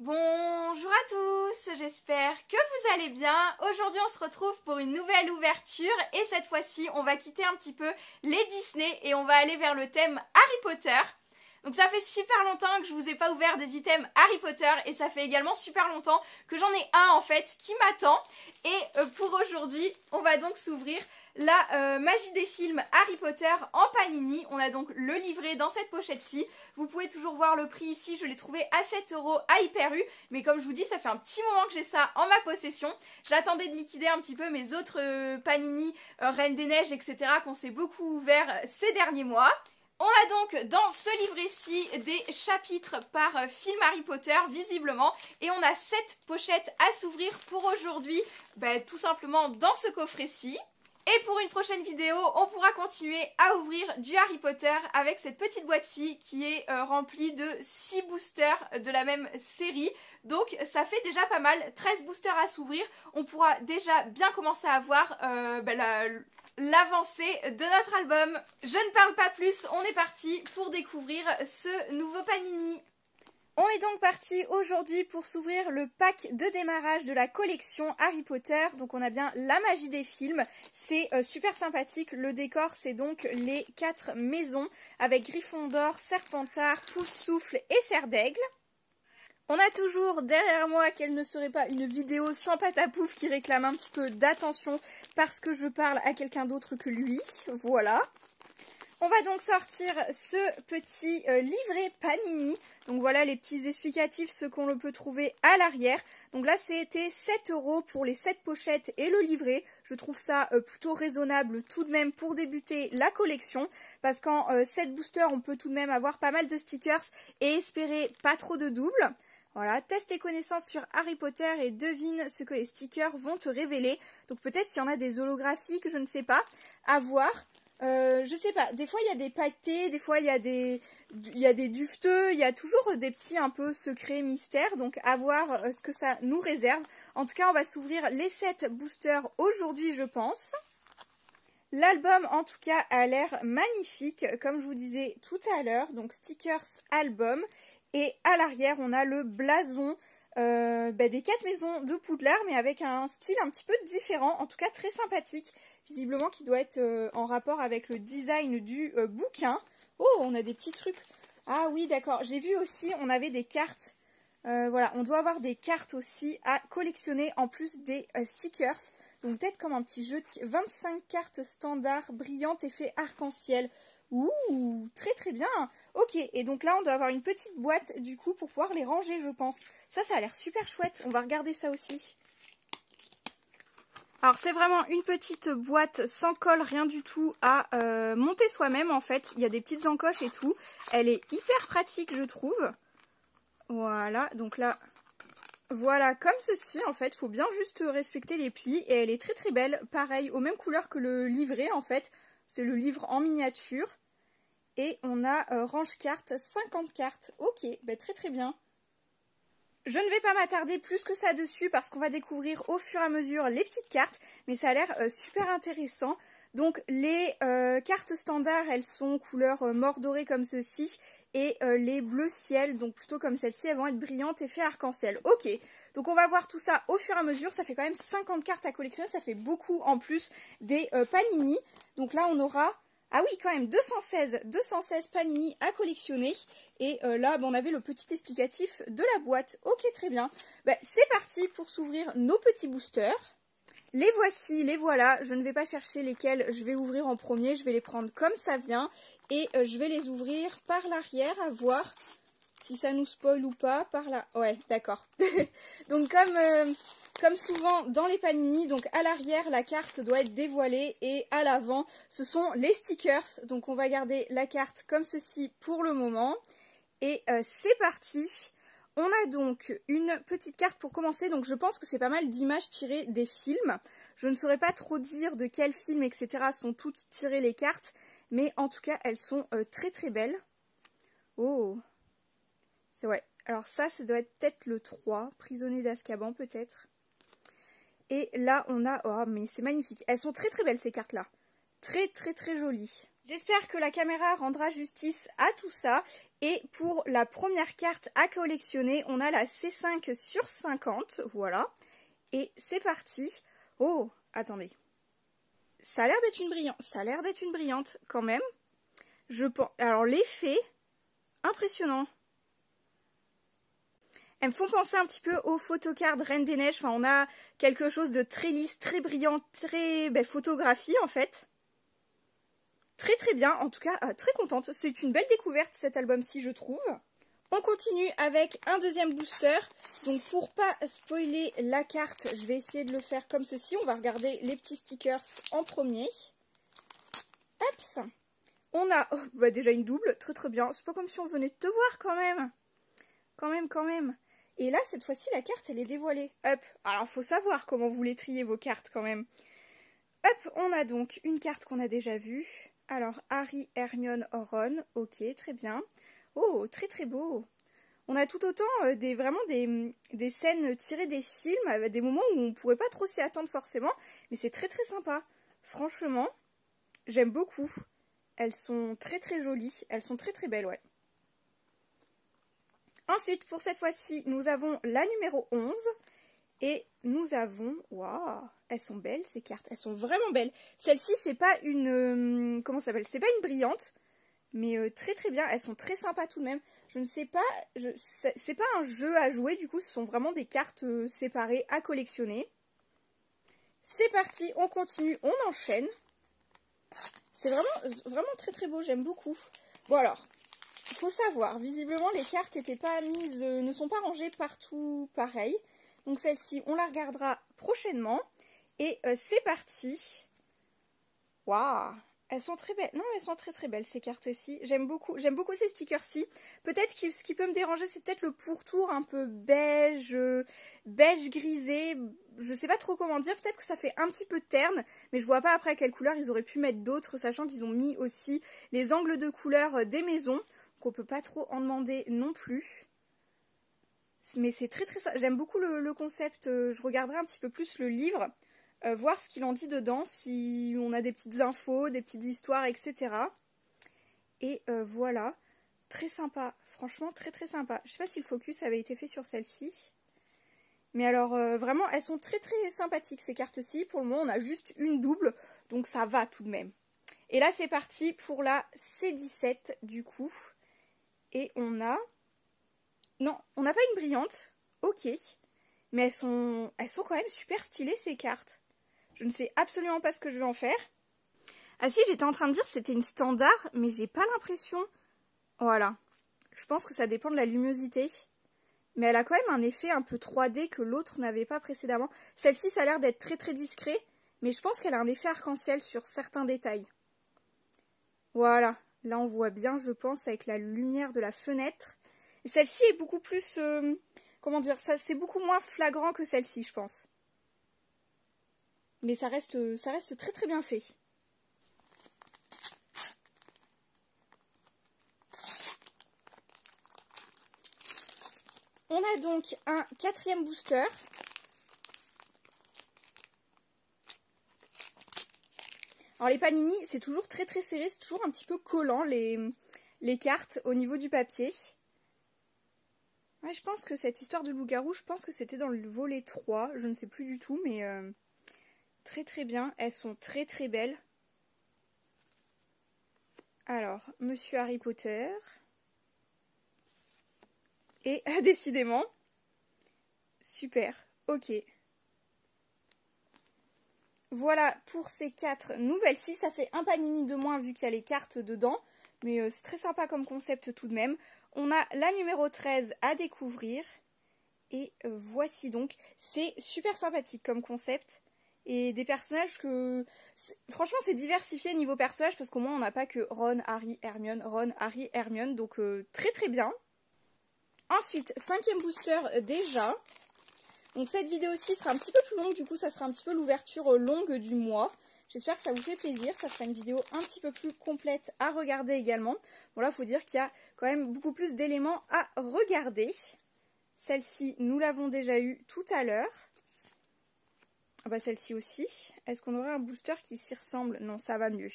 Bonjour à tous, j'espère que vous allez bien. Aujourd'hui on se retrouve pour une nouvelle ouverture et cette fois-ci on va quitter un petit peu les Disney et on va aller vers le thème Harry Potter. Donc ça fait super longtemps que je vous ai pas ouvert des items Harry Potter et ça fait également super longtemps que j'en ai un en fait qui m'attend. Et pour aujourd'hui on va donc s'ouvrir la magie des films Harry Potter en Panini. On a donc le livret dans cette pochette-ci. Vous pouvez toujours voir le prix ici, je l'ai trouvé à 7 € à Hyper U. Mais comme je vous dis, ça fait un petit moment que j'ai ça en ma possession. J'attendais de liquider un petit peu mes autres Panini, Reine des Neiges, etc. qu'on s'est beaucoup ouvert ces derniers mois. On a donc dans ce livret-ci des chapitres par film Harry Potter visiblement et on a 7 pochettes à s'ouvrir pour aujourd'hui, tout simplement dans ce coffret-ci. Et pour une prochaine vidéo, on pourra continuer à ouvrir du Harry Potter avec cette petite boîte-ci qui est remplie de 6 boosters de la même série. Donc ça fait déjà pas mal, 13 boosters à s'ouvrir. On pourra déjà bien commencer à voir l'avancée de notre album. Je ne parle pas plus, on est parti pour découvrir ce nouveau Panini. On est donc parti aujourd'hui pour s'ouvrir le pack de démarrage de la collection Harry Potter. Donc on a bien la magie des films, c'est super sympathique. Le décor c'est donc les 4 maisons avec Gryffondor, Serpentard, Poufsouffle et Serre d'Aigle. On a toujours derrière moi qu'elle ne serait pas une vidéo sans patapouf qui réclame un petit peu d'attention parce que je parle à quelqu'un d'autre que lui. Voilà. On va donc sortir ce petit livret Panini. Donc voilà les petits explicatifs, ce qu'on peut trouver à l'arrière. Donc là c'était 7 € pour les 7 pochettes et le livret. Je trouve ça plutôt raisonnable tout de même pour débuter la collection. Parce qu'en 7 boosters on peut tout de même avoir pas mal de stickers et espérer pas trop de doubles. Voilà, teste tes connaissances sur Harry Potter et devine ce que les stickers vont te révéler. Donc peut-être qu'il y en a des holographiques, je ne sais pas, à voir. Je sais pas, des fois il y a des pailletés, des fois il y a des dufteux, il y a toujours des petits un peu secrets, mystères, donc à voir ce que ça nous réserve. En tout cas on va s'ouvrir les 7 boosters aujourd'hui je pense. L'album en tout cas a l'air magnifique, comme je vous disais tout à l'heure, donc stickers album, et à l'arrière on a le blason des 4 maisons de Poudlard, mais avec un style un petit peu différent, en tout cas très sympathique, visiblement qui doit être en rapport avec le design du bouquin. Oh, on a des petits trucs. Ah oui, d'accord, j'ai vu aussi, on avait des cartes. Voilà, on doit avoir des cartes aussi à collectionner en plus des stickers. Donc peut-être comme un petit jeu de 25 cartes standard brillantes effet arc-en-ciel. Ouh, très très bien. Ok, et donc là on doit avoir une petite boîte du coup pour pouvoir les ranger je pense. Ça a l'air super chouette, on va regarder ça aussi. Alors c'est vraiment une petite boîte sans colle, rien du tout à monter soi-même en fait. Il y a des petites encoches et tout. Elle est hyper pratique je trouve. Voilà, donc là, voilà comme ceci en fait. Il faut bien juste respecter les plis et elle est très très belle. Pareil, aux mêmes couleurs que le livret en fait. C'est le livre en miniature. Et on a range cartes, 50 cartes. Ok, très très bien. Je ne vais pas m'attarder plus que ça dessus parce qu'on va découvrir au fur et à mesure les petites cartes. Mais ça a l'air super intéressant. Donc les cartes standards, elles sont couleur mort doré comme ceci. Et les bleus ciel, donc plutôt comme celle-ci, elles vont être brillantes effet arc-en-ciel. Ok, donc on va voir tout ça au fur et à mesure. Ça fait quand même 50 cartes à collectionner, ça fait beaucoup en plus des Panini. Donc là on aura... Ah oui, quand même, 216 Panini à collectionner. Et là, on avait le petit explicatif de la boîte. Ok, très bien. C'est parti pour s'ouvrir nos petits boosters. Les voici, les voilà. Je ne vais pas chercher lesquels je vais ouvrir en premier. Je vais les prendre comme ça vient. Et je vais les ouvrir par l'arrière, à voir si ça nous spoil ou pas. Par là. Ouais, d'accord. Donc comme souvent dans les Panini, donc à l'arrière la carte doit être dévoilée et à l'avant ce sont les stickers. Donc on va garder la carte comme ceci pour le moment. Et c'est parti. On a donc une petite carte pour commencer. Donc je pense que c'est pas mal d'images tirées des films. Je ne saurais pas trop dire de quels films etc. sont toutes tirées les cartes. Mais en tout cas elles sont très très belles. Oh, c'est ouais. Alors ça doit être peut-être le 3, prisonnier d'Azkaban peut-être. Et là, on a... Oh, mais c'est magnifique. Elles sont très très belles ces cartes-là. Très très très jolies. J'espère que la caméra rendra justice à tout ça. Et pour la première carte à collectionner, on a la C5/50, voilà. Et c'est parti. Oh, attendez. Ça a l'air d'être une brillante. Ça a l'air d'être une brillante quand même. Je pense. Alors l'effet, impressionnant. Elles me font penser un petit peu aux photocards Reine des Neiges. Enfin, on a quelque chose de très lisse, très brillant, très photographie en fait. Très très bien, en tout cas très contente. C'est une belle découverte cet album-ci, je trouve. On continue avec un deuxième booster. Donc pour pas spoiler la carte, je vais essayer de le faire comme ceci. On va regarder les petits stickers en premier. Hop. On a déjà une double, très très bien. C'est pas comme si on venait de te voir quand même. Quand même. Et là, cette fois-ci, la carte, elle est dévoilée. Hop. Alors, faut savoir comment vous les triez vos cartes quand même. Hop, on a donc une carte qu'on a déjà vue. Alors, Harry, Hermione, Ron. Ok, très bien. Oh, très très beau. On a tout autant vraiment des scènes tirées des films, avec des moments où on ne pourrait pas trop s'y attendre forcément. Mais c'est très très sympa. Franchement, j'aime beaucoup. Elles sont très très jolies. Elles sont très très belles, ouais. Ensuite, pour cette fois-ci, nous avons la numéro 11. Et nous avons... Waouh, elles sont belles ces cartes. Elles sont vraiment belles. Celle-ci, c'est pas une... comment ça s'appelle? C'est pas une brillante. Mais très très bien. Elles sont très sympas tout de même. Je ne sais pas... C'est pas un jeu à jouer. Du coup, ce sont vraiment des cartes séparées à collectionner. C'est parti. On continue. On enchaîne. C'est vraiment très très beau. J'aime beaucoup. Bon alors... Il faut savoir, visiblement les cartes n'étaient pas mises, ne sont pas rangées partout pareil. Donc celle-ci, on la regardera prochainement. Et c'est parti. Waouh, elles sont très belles. Non, elles sont très très belles ces cartes-ci. J'aime beaucoup ces stickers-ci. Peut-être que ce qui peut me déranger, c'est peut-être le pourtour un peu beige, beige grisé. Je sais pas trop comment dire. Peut-être que ça fait un petit peu terne, mais je vois pas après quelle couleur ils auraient pu mettre d'autres, sachant qu'ils ont mis aussi les angles de couleur des maisons. On peut pas trop en demander non plus. Mais c'est très très... J'aime beaucoup le concept. Je regarderai un petit peu plus le livre. Voir ce qu'il en dit dedans. Si on a des petites infos, des petites histoires, etc. Et voilà. Très sympa. Franchement, très très sympa. Je sais pas si le focus avait été fait sur celle-ci. Mais alors, vraiment, elles sont très très sympathiques ces cartes-ci. Pour le moment, on a juste une double. Donc ça va tout de même. Et là, c'est parti pour la C17 du coup. Et on a... Non, on n'a pas une brillante. Ok. Mais elles sont quand même super stylées, ces cartes. Je ne sais absolument pas ce que je vais en faire. Ah si, j'étais en train de dire que c'était une standard, mais j'ai pas l'impression... Voilà. Je pense que ça dépend de la luminosité. Mais elle a quand même un effet un peu 3D que l'autre n'avait pas précédemment. Celle-ci, ça a l'air d'être très très discret. Mais je pense qu'elle a un effet arc-en-ciel sur certains détails. Voilà. Là, on voit bien, je pense, avec la lumière de la fenêtre. Et celle-ci est beaucoup plus... comment dire, c'est beaucoup moins flagrant que celle-ci, je pense. Mais ça reste très très bien fait. On a donc un quatrième booster. Alors les panini, c'est toujours très très serré, c'est toujours un petit peu collant les cartes au niveau du papier. Ouais, je pense que cette histoire de loup-garou, je pense que c'était dans le volet 3, je ne sais plus du tout, mais très très bien, elles sont très très belles. Alors, Monsieur Harry Potter. Et décidément, super, ok. Voilà pour ces 4 nouvelles-ci. Ça fait un panini de moins vu qu'il y a les cartes dedans. Mais c'est très sympa comme concept tout de même. On a la numéro 13 à découvrir. Et voici donc. C'est super sympathique comme concept. Et des personnages que... Franchement, c'est diversifié niveau personnage. Parce qu'au moins, on n'a pas que Ron, Harry, Hermione. Ron, Harry, Hermione. Donc très très bien. Ensuite, 5e booster déjà. Donc cette vidéo-ci sera un petit peu plus longue, du coup ça sera un petit peu l'ouverture longue du mois. J'espère que ça vous fait plaisir, ça fera une vidéo un petit peu plus complète à regarder également. Bon là, il faut dire qu'il y a quand même beaucoup plus d'éléments à regarder. Celle-ci, nous l'avons déjà eue tout à l'heure. Ah bah celle-ci aussi. Est-ce qu'on aurait un booster qui s'y ressemble? Non, ça va mieux.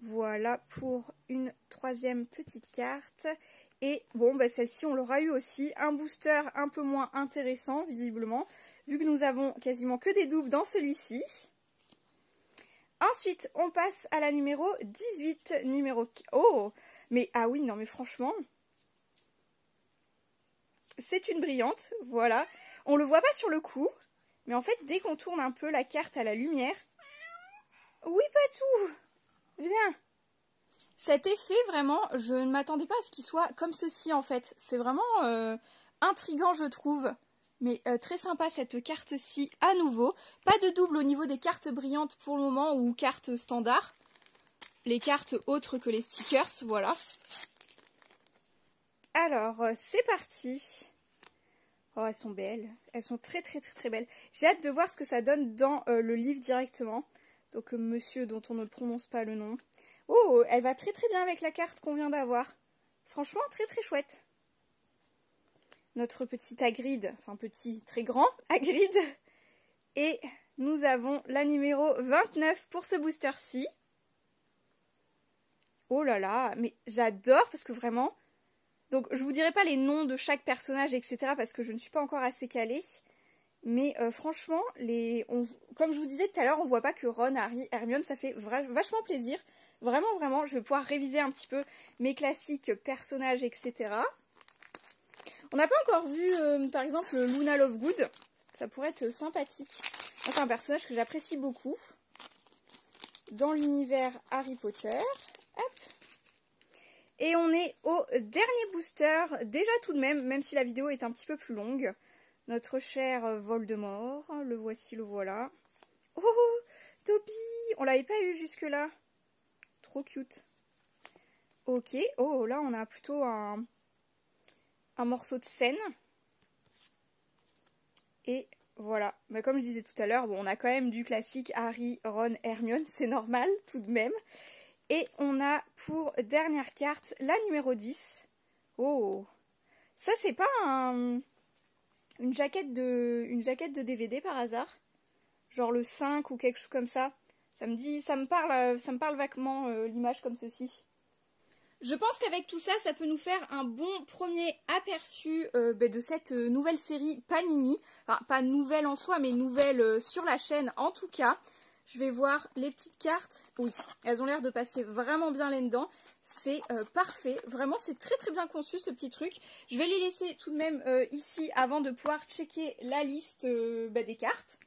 Voilà pour une 3e petite carte. Et bon, bah, celle-ci, on l'aura eu aussi. Un booster un peu moins intéressant, visiblement, vu que nous avons quasiment que des doubles dans celui-ci. Ensuite, on passe à la numéro 18, Oh, mais ah oui, non mais franchement, c'est une brillante, voilà. On le voit pas sur le coup, mais en fait, dès qu'on tourne un peu la carte à la lumière... Oui, Patou, viens. Cet effet, vraiment, je ne m'attendais pas à ce qu'il soit comme ceci, en fait. C'est vraiment intriguant, je trouve. Mais très sympa, cette carte-ci, à nouveau. Pas de double au niveau des cartes brillantes pour le moment, ou cartes standards. Les cartes autres que les stickers, voilà. Alors, c'est parti. Oh, elles sont belles. Elles sont très, très, très, très belles. J'ai hâte de voir ce que ça donne dans le livre directement. Donc, monsieur dont on ne prononce pas le nom. Oh, elle va très très bien avec la carte qu'on vient d'avoir. Franchement, très très chouette. Notre petit Hagrid, enfin petit, très grand Hagrid. Et nous avons la numéro 29 pour ce booster-ci. Oh là là, mais j'adore parce que vraiment... Donc, je vous dirai pas les noms de chaque personnage, etc. parce que je ne suis pas encore assez calée. Mais franchement, comme je vous disais tout à l'heure, on voit pas que Ron, Harry, Hermione, ça fait vachement plaisir. Vraiment, vraiment, je vais pouvoir réviser un petit peu mes classiques personnages, etc. On n'a pas encore vu, par exemple, Luna Lovegood. Ça pourrait être sympathique. C'est un personnage que j'apprécie beaucoup dans l'univers Harry Potter. Hop. Et on est au dernier booster. Déjà tout de même, même si la vidéo est un petit peu plus longue. Notre cher Voldemort. Le voici, le voilà. Oh, Dobby! On l'avait pas eu jusque-là. Trop cute. Ok, oh là on a plutôt un morceau de scène. Et voilà, mais comme je disais tout à l'heure, bon, on a quand même du classique Harry, Ron, Hermione, c'est normal tout de même. Et on a pour dernière carte la numéro 10. Oh, ça c'est pas une jaquette de DVD par hasard? Genre le 5 ou quelque chose comme ça. Ça me parle vaguement l'image comme ceci. Je pense qu'avec tout ça, ça peut nous faire un bon premier aperçu de cette nouvelle série Panini. Enfin, pas nouvelle en soi, mais nouvelle sur la chaîne en tout cas. Je vais voir les petites cartes. Oui, elles ont l'air de passer vraiment bien là-dedans. C'est parfait. Vraiment, c'est très très bien conçu ce petit truc. Je vais les laisser tout de même ici avant de pouvoir checker la liste des cartes.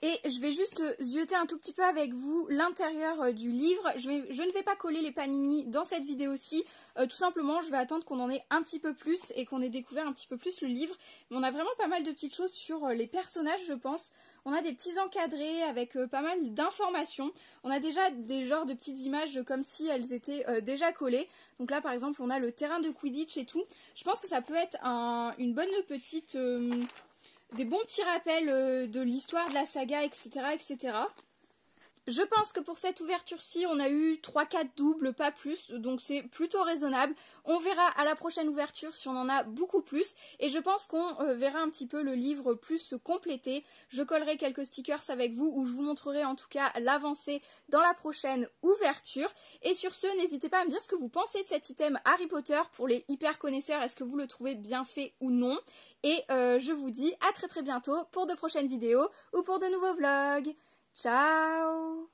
Et je vais juste zioter un tout petit peu avec vous l'intérieur du livre. Je ne vais pas coller les panini dans cette vidéo-ci. Tout simplement, je vais attendre qu'on en ait un petit peu plus et qu'on ait découvert un petit peu plus le livre. Mais on a vraiment pas mal de petites choses sur les personnages, je pense. On a des petits encadrés avec pas mal d'informations. On a déjà des genres de petites images comme si elles étaient déjà collées. Donc là, par exemple, on a le terrain de Quidditch et tout. Je pense que ça peut être une bonne petite... des bons petits rappels de l'histoire de la saga, etc., etc. Je pense que pour cette ouverture-ci, on a eu 3-4 doubles, pas plus, donc c'est plutôt raisonnable. On verra à la prochaine ouverture si on en a beaucoup plus, et je pense qu'on verra un petit peu le livre plus se compléter. Je collerai quelques stickers avec vous, où je vous montrerai en tout cas l'avancée dans la prochaine ouverture. Et sur ce, n'hésitez pas à me dire ce que vous pensez de cet item Harry Potter pour les hyper connaisseurs, est-ce que vous le trouvez bien fait ou non. Et je vous dis à très très bientôt pour de prochaines vidéos ou pour de nouveaux vlogs. Ciao!